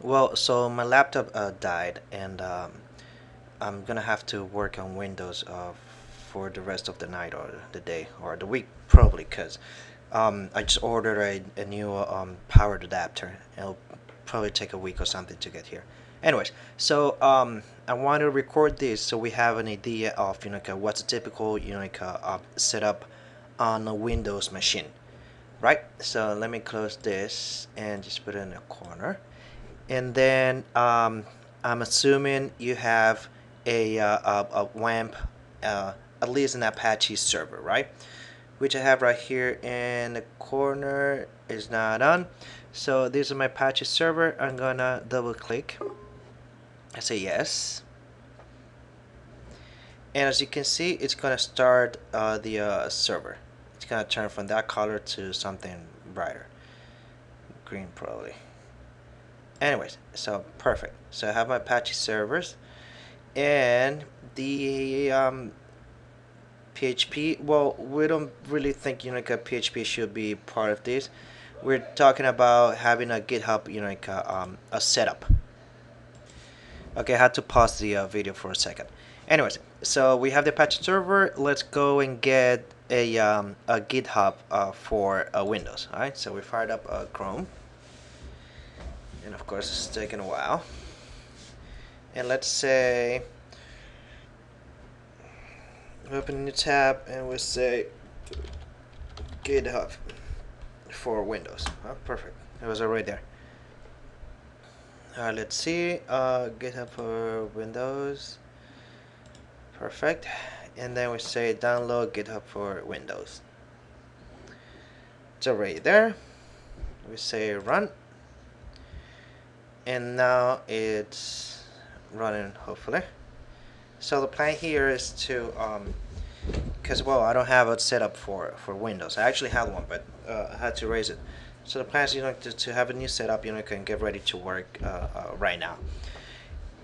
Well, so my laptop died, and I'm gonna have to work on Windows for the rest of the night or the day or the week probably, cause I just ordered a new powered adapter. It'll probably take a week or something to get here. Anyways, so I want to record this so we have an idea of what's a typical setup on a Windows machine, right? So let me close this and just put it in a corner. And then I'm assuming you have a WAMP, at least an Apache server, right? Which I have right here in the corner is not on. So this is my Apache server. I'm gonna double click. I say yes. And as you can see, it's gonna start the server. It's gonna turn from that color to something brighter, green probably. Anyways, so perfect. So I have my Apache servers and the PHP. Well, we don't really think PHP should be part of this. We're talking about having a GitHub a setup. Okay, I had to pause the video for a second. Anyways, so we have the Apache server. Let's go and get a GitHub for Windows. All right, so we fired up Chrome, and of course it's taking a while. And let's say we open a new tab and we say GitHub for Windows. Oh, perfect. It was already there. Let's see. GitHub for Windows. Perfect. And then we say download GitHub for Windows. It's already there. We say run. And now it's running, hopefully. So the plan here is to because well, I don't have a setup for Windows. I actually had one, but I had to erase it. So the plan is to have a new setup, can get ready to work right now.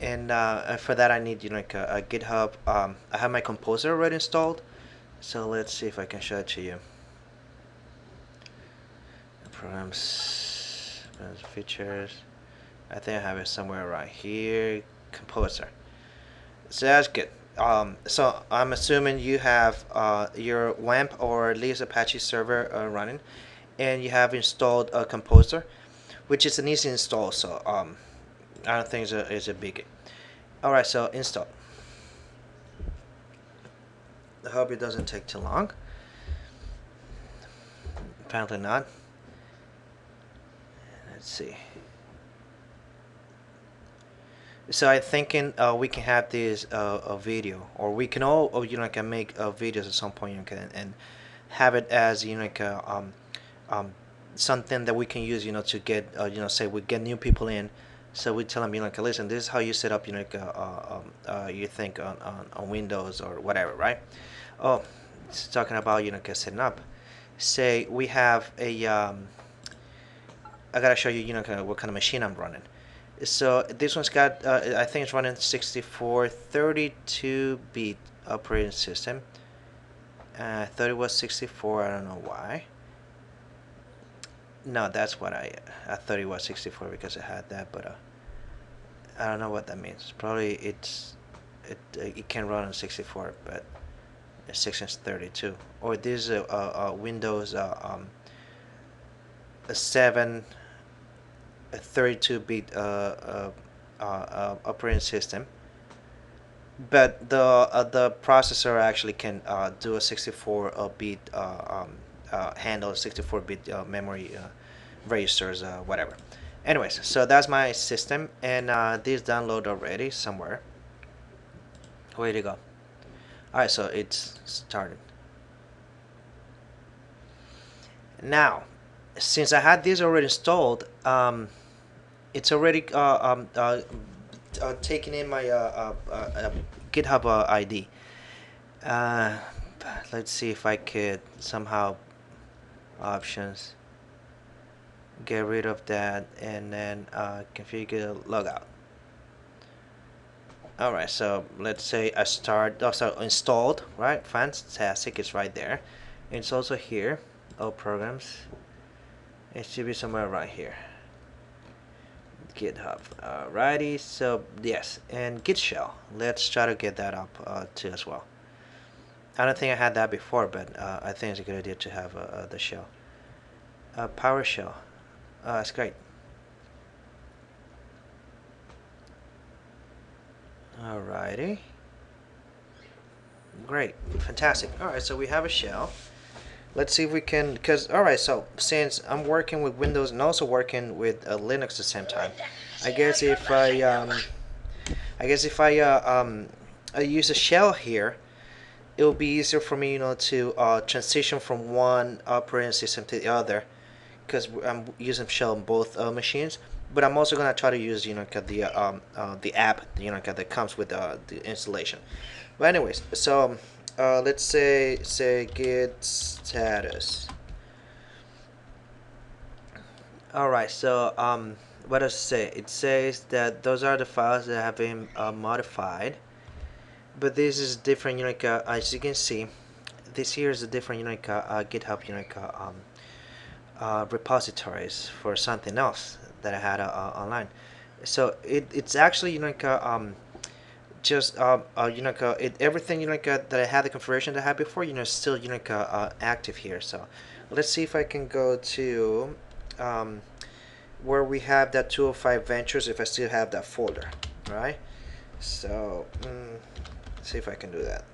And for that I need a GitHub. I have my Composer already installed, so let's see if I can show it to you. Programs, features. I think I have it somewhere right here. Composer. So that's good. So I'm assuming you have your WAMP or at least Apache server running, and you have installed a Composer, which is an easy install. So I don't think it's a biggie. All right, so install. I hope it doesn't take too long. Apparently not. Let's see. So I'm thinking we can have this a video, or we can all can make videos at some point, and have it as something that we can use to get say we get new people in, so we tell them listen, this is how you set up you think on Windows or whatever, right? Oh, it's talking about setting up. Say we have a I gotta show you what kind of machine I'm running. So this one's got I think it's running 64 32-bit operating system. I thought it was 64. I don't know why. No, that's what I thought it was 64 because I had that, but I don't know what that means. Probably it can run on 64, but 632. Or this is a Windows a 7 a 32-bit operating system, but the processor actually can do a 64-bit handle 64-bit memory registers, whatever. Anyways, so that's my system, and this download already somewhere. Where to go? All right, so it's started now. Since I had this already installed, it's already taking in my GitHub ID. Let's see if I could somehow options get rid of that and then configure logout. All right, so let's say I start. Oh, so installed, right? Fantastic, it's right there. It's also here. All programs. It should be somewhere right here. GitHub. Alrighty, so yes, and Git shell. Let's try to get that up too as well. I don't think I had that before, but I think it's a good idea to have the shell. PowerShell. That's great. Alrighty. Great. Fantastic. Alright, so we have a shell. Let's see if we can, because, alright, so since I'm working with Windows and also working with Linux at the same time, I guess if I use a shell here, it will be easier for me, to transition from one operating system to the other, because I'm using shell on both machines. But I'm also gonna try to use, the app, that comes with the installation. But anyways, so let's say git status. All right, so what does it say? It says that those are the files that have been modified. But this is different, as you can see, this here is a different, GitHub, repositories for something else that I had online. So it's actually, just everything, that I had the configuration that I had before, still, active here. So let's see if I can go to where we have that 205 ventures, if I still have that folder, right? So let's see if I can do that.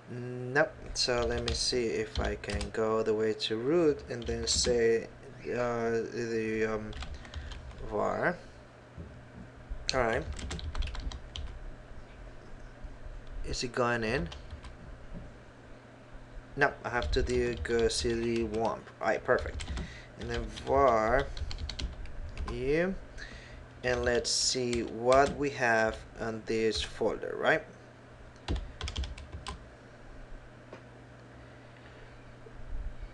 Nope. So let me see if I can go all the way to root and then say the var. Alright. Is it going in? No, I have to do go cd wamp. Alright, perfect. And then var you, and let's see what we have on this folder, right?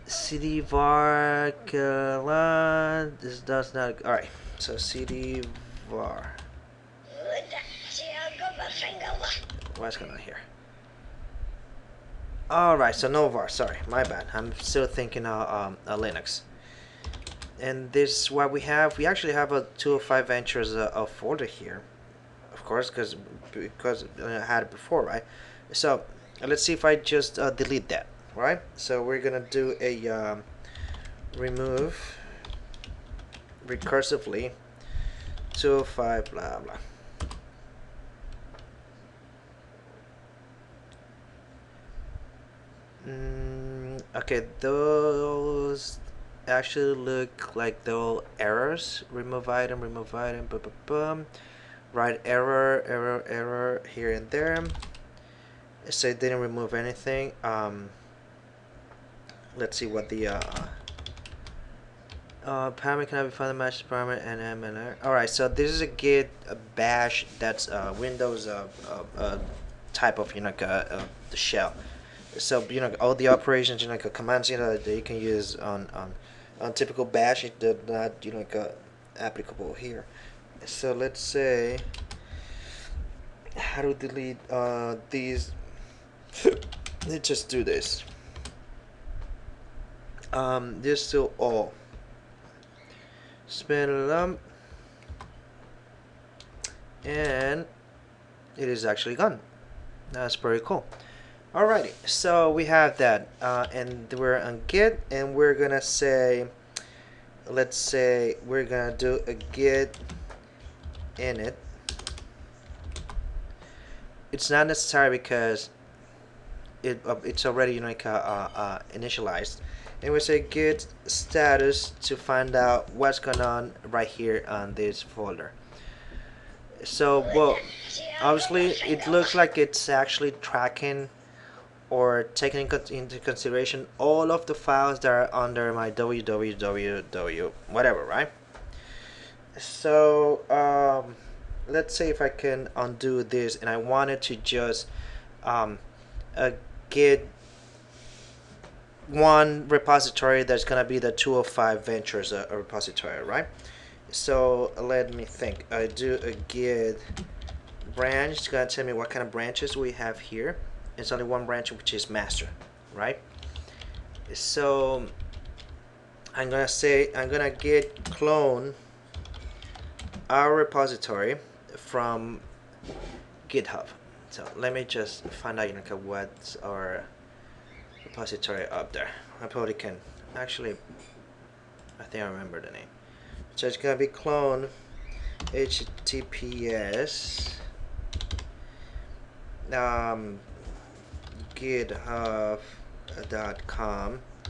cd var this does not. All right, so cd var. What's going on here? All right, so no var. Sorry, my bad. I'm still thinking Linux. And this is what we have. We actually have a 205 ventures folder here, of course, because I had it before, right? So let's see if I just delete that. Right, so we're gonna do a remove recursively 205 blah blah. Okay, those actually look like those errors. Remove item, boom, boom, boom. Right, error here and there. So it didn't remove anything. Let's see what the parameter cannot be found in match parameter and MNR. Alright, so this is a git bash that's Windows type of the shell. So all the operations commands that you can use on typical bash, it does not applicable here. So let's say how to delete these. Let's just do this. This to all. Spin it up, and it is actually gone. That's pretty cool. Alrighty, so we have that, and we're on git, and we're gonna say, let's say we're gonna do a git init. It's not necessary because it's already initialized. And we say git status to find out what's going on right here on this folder. So, well, obviously it looks like it's actually tracking or taking into consideration all of the files that are under my www whatever, right? So let's say if I can undo this and I wanted to just git one repository that's gonna be the 205 ventures repository, right? So let me think. I do a git branch. It's gonna tell me what kind of branches we have here. It's only one branch, which is master, right? So I'm gonna git clone our repository from GitHub. So let me just find out what's our repository up there. I probably can actually. I think I remember the name. So it's gonna be clone https github.com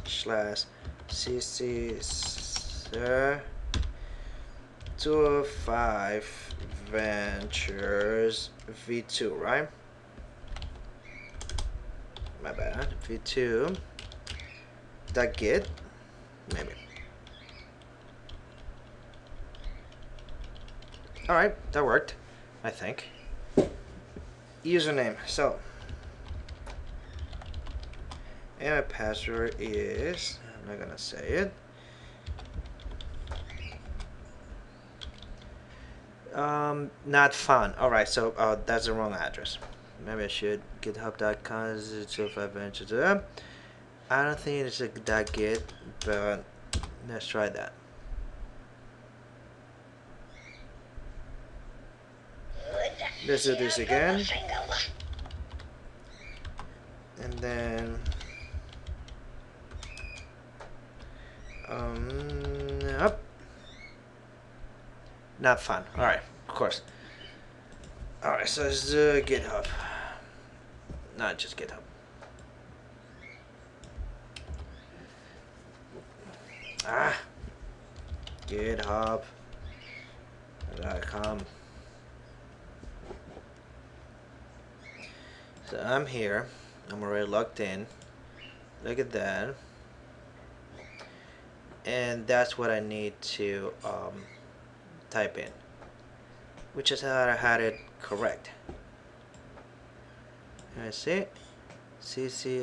slash cc 205 ventures v2, right? My bad. v2 dot git, maybe. Alright, that worked, I think. Username, so and my password is, I'm not gonna say it. Not fun. Alright, so that's the wrong address. Maybe I should github.com 205 ventures. I don't think it's a .git, but let's try that. Let's do this again. And then up. Not fun. Alright, of course. Alright, so let's do GitHub. Not just GitHub. GitHub.com. So I'm here. I'm already logged in. Look at that. And that's what I need to type in, which is how I had it correct. Let's see. CCM.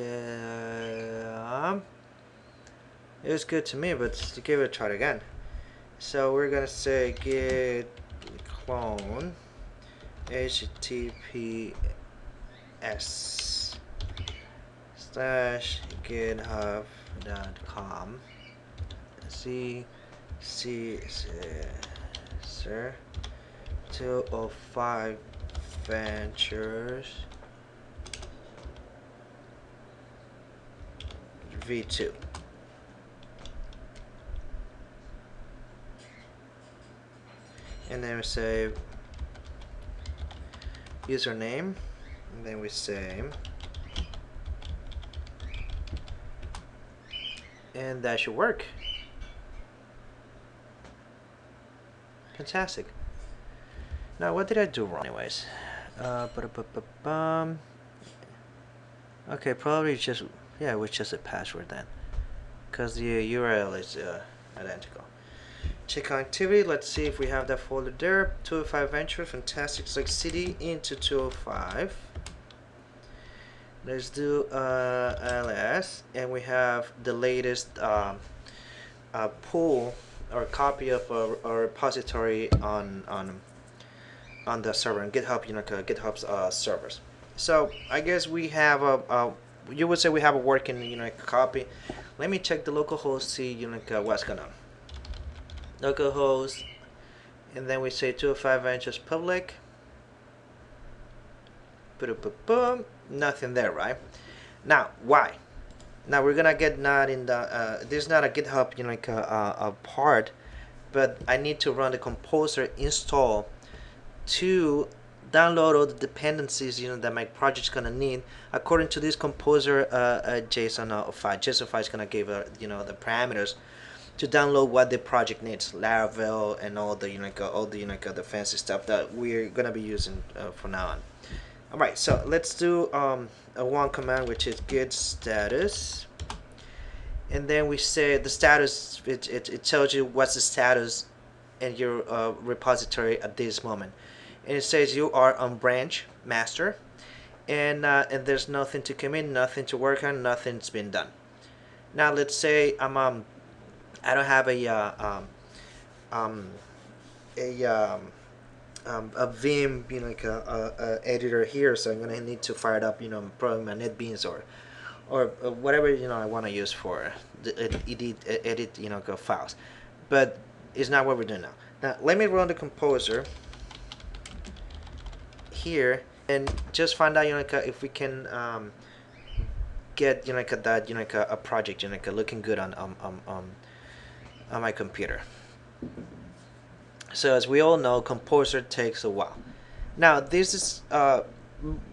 It was good to me, but to give it a try again. So we're gonna say git clone https slash github.com sir 205 ventures v2. And then we say username, and then we say, and that should work. Fantastic. Now what did I do wrong anyways? Okay, probably just, yeah, it was just a password then, because the URL is identical. Check connectivity. Let's see if we have that folder there. 205 Ventures, fantastic. Select city into 205. Let's do ls, and we have the latest pull or copy of our repository on the server in GitHub, GitHub's servers. So I guess we have you would say we have a working copy. Let me check the localhost, see what's going on. Localhost, and then we say 205 ventures public. Boom, nothing there, right? Now why? Now we're gonna get not in the this is not a GitHub a part, but I need to run the composer install to download all the dependencies that my project's gonna need according to this composer JSON file. JSON file is gonna give the parameters to download what the project needs, Laravel and all the the fancy stuff that we're gonna be using from now on. All right, so let's do a one command, which is git status, and then we say the status. It tells you what's the status in your repository at this moment, and it says you are on branch master, and there's nothing to commit, nothing to work on, nothing's been done. Now let's say I don't have a Vim editor here, so I'm gonna need to fire it up probably my NetBeans or whatever I want to use for edit go files. But it's not what we're doing now. Now let me run the composer here and just find out if we can get that a project looking good on my computer. So as we all know, composer takes a while. Now this is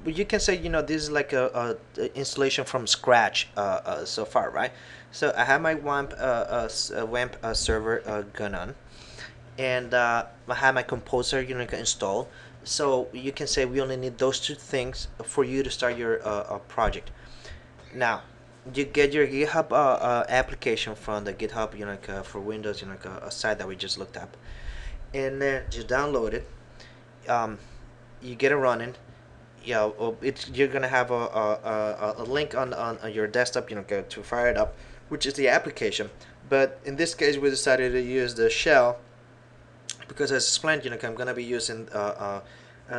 you can say this is like a installation from scratch so far, right? So I have my WAMP server gun on, and I have my composer installed. So you can say we only need those two things for you to start your project. Now you get your GitHub application from the GitHub for Windows a site that we just looked up, and then you download it. You get it running. Yeah, you're gonna have a link on your desktop to fire it up, which is the application. But in this case we decided to use the shell because as explained I'm gonna be using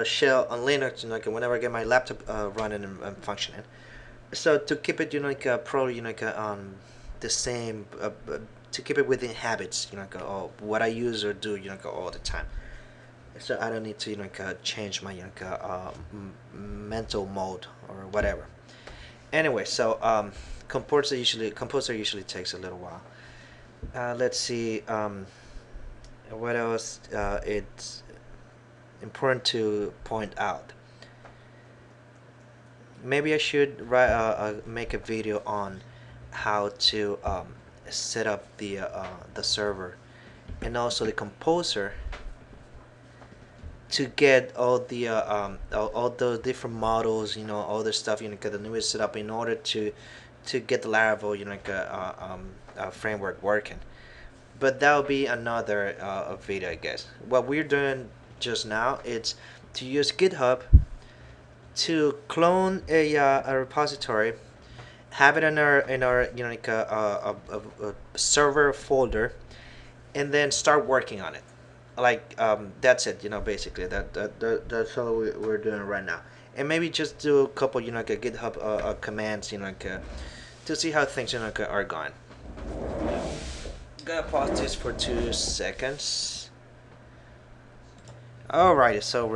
shell on Linux whenever I get my laptop running and functioning. So to keep it probably the same to keep it within habits what I use or do all the time, so I don't need to change my mental mode or whatever. Anyway, so composer usually takes a little while. Let's see what else it's important to point out. Maybe I should make a video on how to set up the server and also the composer to get all the different models, all the stuff get the newest set up in order to get the Laravel framework working. But that'll be another video, I guess. What we're doing just now is to use GitHub to clone a repository, have it in our a server folder, and then start working on it. Like that's it. Basically that's all we're doing right now. And maybe just do a couple GitHub commands to see how things are going. Gonna pause this for 2 seconds. Alright, so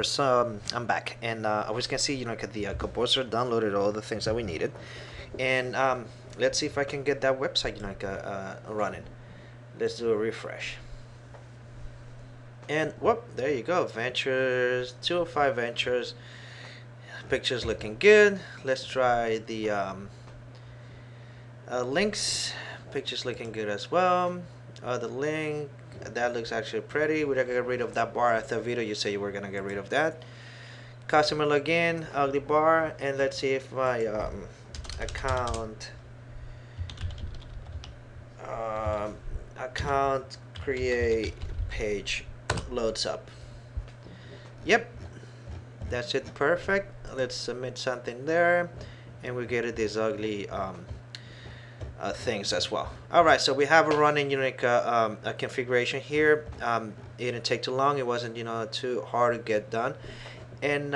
I'm back, and I was gonna see the composer downloaded all the things that we needed, and let's see if I can get that website running. Let's do a refresh, and whoop, there you go. Ventures 205 Ventures. Pictures looking good. Let's try the links. Pictures looking good as well. The link, that looks actually pretty. We're gonna get rid of that bar. At the video you say you were gonna get rid of that. Customer login, ugly bar, and let's see if my account create page loads up. Yep, that's it, perfect. Let's submit something there, and we get this ugly things as well. Alright, so we have a running a configuration here. It didn't take too long. It wasn't too hard to get done, and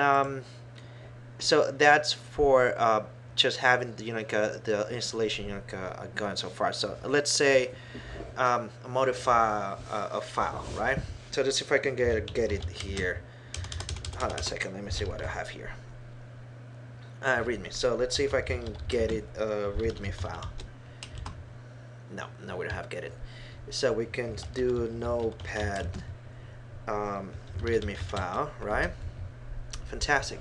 so that's for just having the installation going so far. So let's say modify a file, right? So let's see if I can get it here. Hold on a second, let me see what I have here. README. So let's see if I can get it README file. No, we don't have get it. So we can do notepad README file, right? Fantastic.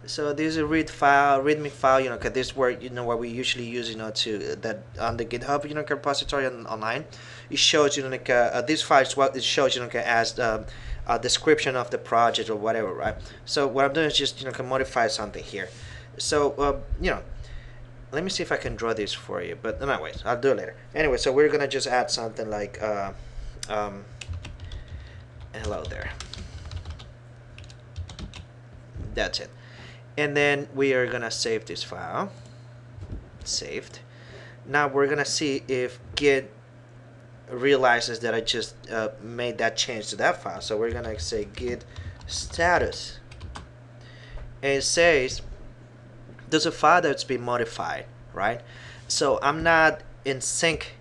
So this is a README file. Cause this word, what we usually use, to that on the GitHub, repository online. It shows, this file is what it shows, as a description of the project or whatever, right? So what I'm doing is just, modify something here. So, let me see if I can draw this for you, but anyways, I'll do it later. Anyway, so we're gonna just add something like hello there. That's it. And then we are gonna save this file. Saved. Now we're gonna see if Git realizes that I just made that change to that file. So we're gonna say Git status, and it says there's a file that's been modified. right? So I'm not in sync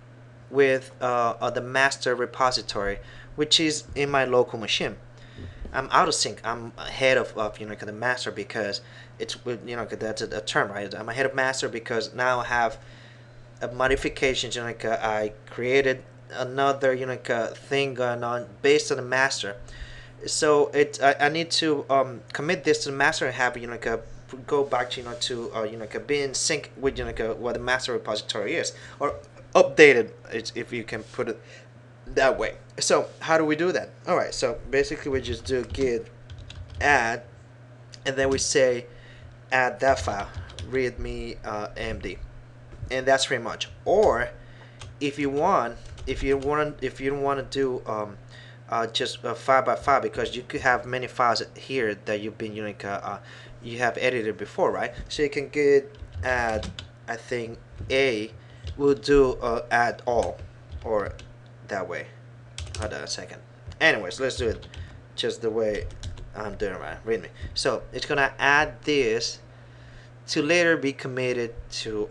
with the master repository, which is in my local machine. I'm out of sync. I'm ahead of the master because it's that's a term, right? I'm ahead of master because now I have a modifications. I created another thing going on based on the master. So I need to commit this to the master and have go back to be in sync with what the master repository is, or updated, if you can put it that way. So how do we do that? All right, so basically we just do git add, and then we say add that file readme md, and that's pretty much. Or if you want, if you don't want to do just file by file, because you could have many files here that you've been you have edited before, right? So you can get add, I think a will do add all, or that way. Hold on a second. Anyways, let's do it just the way I'm doing it, right? Read me. So it's gonna add this to later be committed to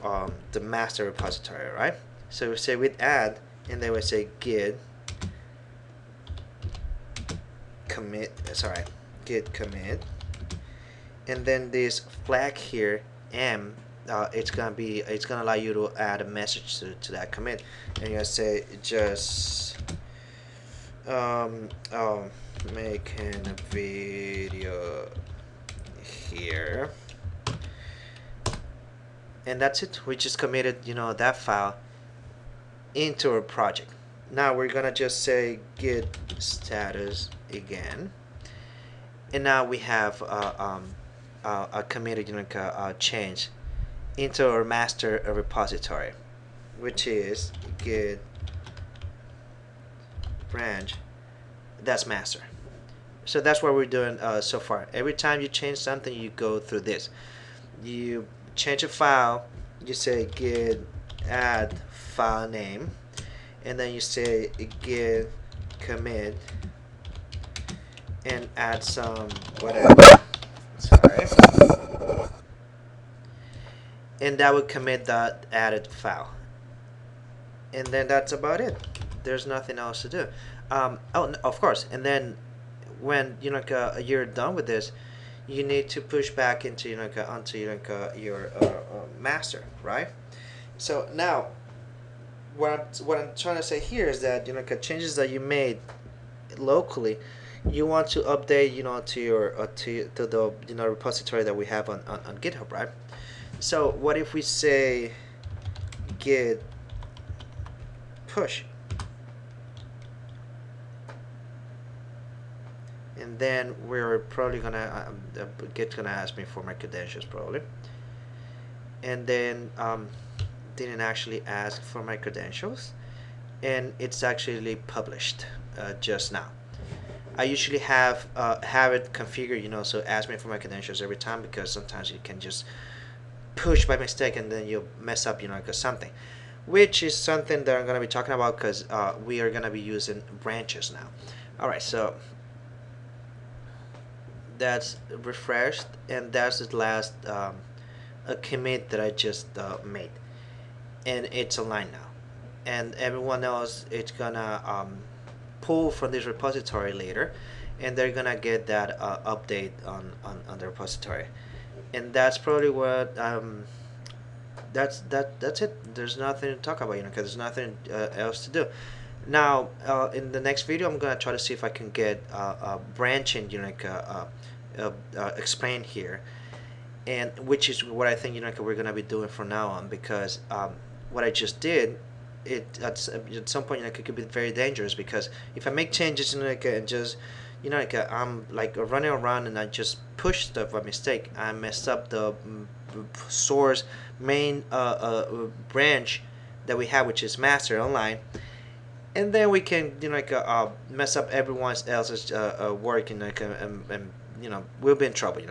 the master repository, right? So we say with add, and then we say git commit, git commit, and then this flag here m, it's gonna allow you to add a message to that commit, and you're gonna say just making a video here, and that's it. We just committed that file into our project. Now we're gonna just say git status again, and now we have a committed change into our master repository, which is git branch, that's master. So that's what we're doing so far. Every time you change something, you go through this. You change a file, you say git add file name, and then you say git commit and add some whatever. Sorry. And that would commit that added file. And then that's about it. There's nothing else to do. Oh, of course. And then when you're done with this, you need to push back into onto your master, right? So now, what I'm trying to say here is that changes that you made locally, you want to update to your to the repository that we have on GitHub, right? So what if we say git push, and then we're probably gonna Git's gonna ask me for my credentials probably, and then didn't actually ask for my credentials, and it's actually published just now. I usually have it configured, so ask me for my credentials every time, because sometimes you can just push by mistake and then you mess up, something, which is something that I'm going to be talking about, because we are going to be using branches now. All right, so that's refreshed, and that's the last a commit that I just made, and it's online now, and everyone else, it's gonna pull from this repository later, and they're gonna get that update on the repository, and that's probably what that's it. There's nothing to talk about, because there's nothing else to do. Now, in the next video, I'm gonna try to see if I can get branching, explained here, and which is what I think we're gonna be doing from now on, because what I just did, it at some point it could be very dangerous, because if I make changes and just I'm like running around and I just push stuff by mistake, I messed up the source main branch that we have, which is master online, and then we can mess up everyone else's work, and we'll be in trouble.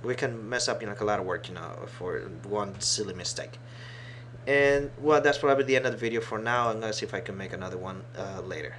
We can mess up a lot of work for one silly mistake. And well, that's probably the end of the video for now. I'm gonna see if I can make another one later.